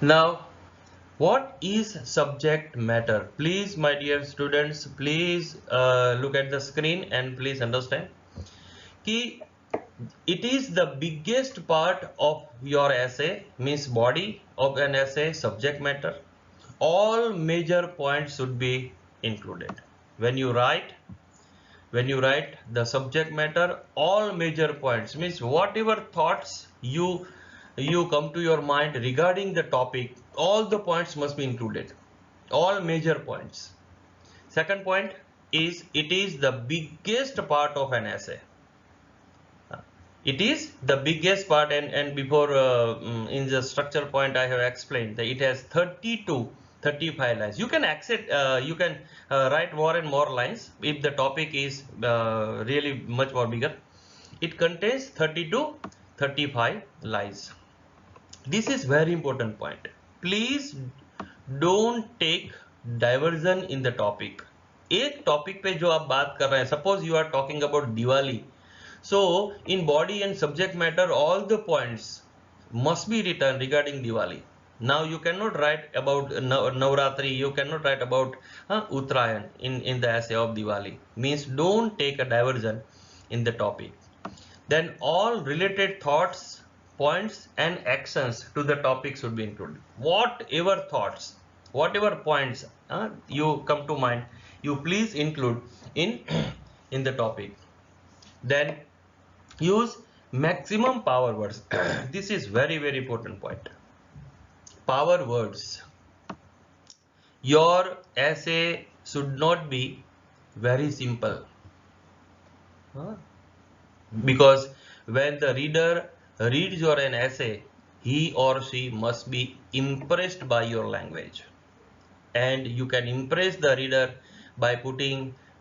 Now, what is subject matter? Please, my dear students, please look at the screen and please understand. Ki it is the biggest part of your essay, means body of an essay, subject matter. All major points should be included. When you write the subject matter, all major points means whatever thoughts you come to your mind regarding the topic, all the points must be included, all major points. Second point is it is the biggest part of an essay. It is the biggest part, and before in the structure point I have explained that it has 30 to 35 lines. You can accept, you can write more and more lines if the topic is really much more bigger. It contains 30 to 35 lines. This is very important point. Please don't take diversion in the topic. एक topic पे जो आप बात कर रहे हैं, suppose you are talking about Diwali. So in body and subject matter, all the points must be written regarding Diwali. Now you cannot write about Navratri, you cannot write about Uttarayan in the essay of Diwali. Means don't take a diversion in the topic. Then all related thoughts, points and actions to the topic should be included. Whatever thoughts, whatever points you come to mind, you please include in in the topic. Then use maximum power words. This is very important point. Power words. Your essay should not be very simple, because when the reader reads your an essay, he or she must be impressed by your language, and you can impress the reader by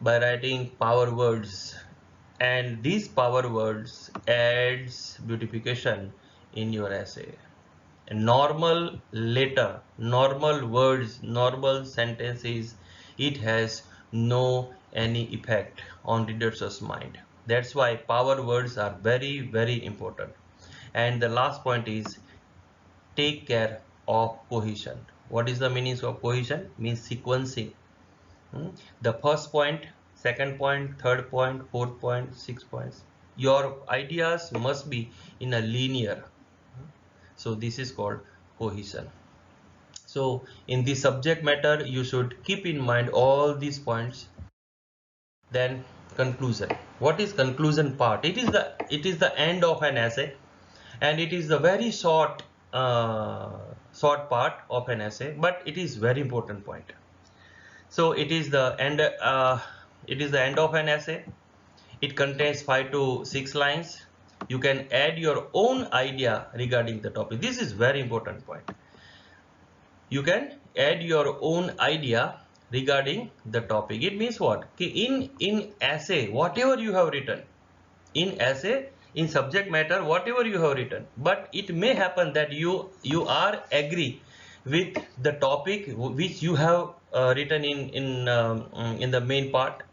writing power words, and these power words adds beautification in your essay. A normal letter, normal words, normal sentences, it has no any effect on reader's mind. That's why power words are very important. And the last point is take care of cohesion. What is the meaning of cohesion? Means sequencing. The first point, second point, third point, fourth point, 6 points. Your ideas must be in a linear. So this is called cohesion. So in the subject matter, you should keep in mind all these points. Then conclusion. What is conclusion part? It is the end of an essay, and it is the very short part of an essay, but it is very important point. So it is the end. It is the end of an essay. It contains 5 to 6 lines. You can add your own idea regarding the topic. This is very important point. You can add your own idea regarding the topic. It means what? In essay, whatever you have written, in essay, in subject matter, whatever you have written, but it may happen that you are agree with the topic which you have written in the main part,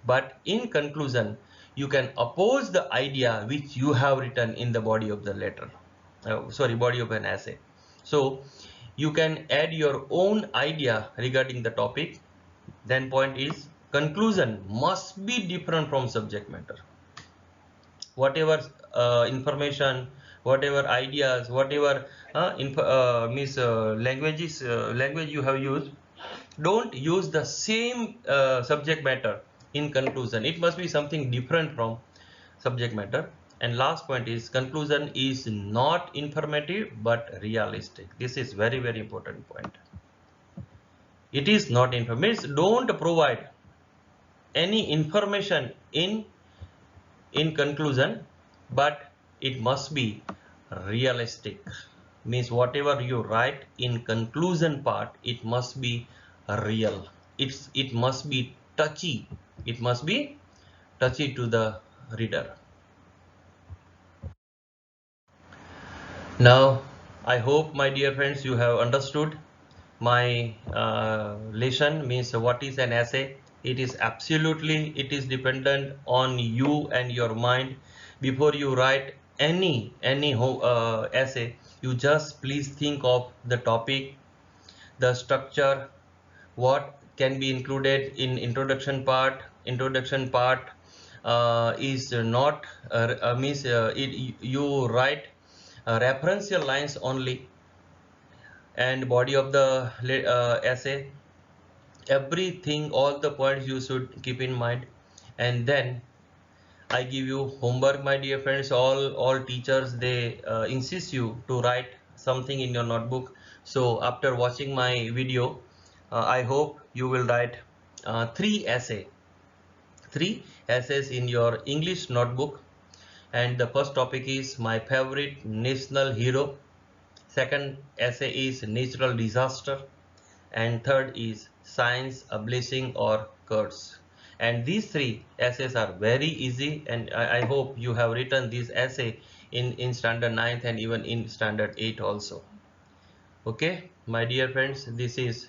but in conclusion you can oppose the idea which you have written in the body of the letter, body of an essay. So you can add your own idea regarding the topic. Then point is conclusion must be different from subject matter. Whatever information, whatever ideas, whatever language you have used, don't use the same subject matter in conclusion. It must be something different from subject matter. And last point is conclusion is not informative but realistic. This is very important point. It is not informative. Don't provide any information in conclusion, but it must be realistic. Means whatever you write in conclusion part, it must be real. It must be touchy. It must be touchy to the reader. Now I hope, my dear friends, you have understood my lesson. Means what is an essay. It is dependent on you and your mind. Before you write any essay, You just please think of the topic, the structure, what can be included in introduction part. Introduction part is not means you write referential lines only, and body of the essay, everything, all the points you should keep in mind. And then I give you homework, my dear friends. All teachers, they insist you to write something in your notebook. So after watching my video, I hope you will write three essays in your English notebook. And the first topic is my favorite national hero, second essay is natural disaster, and third is science, a blessing or curse. And these three essays are very easy, and I hope you have written this essay in standard 9th and even in standard 8 also. Okay, my dear friends, this is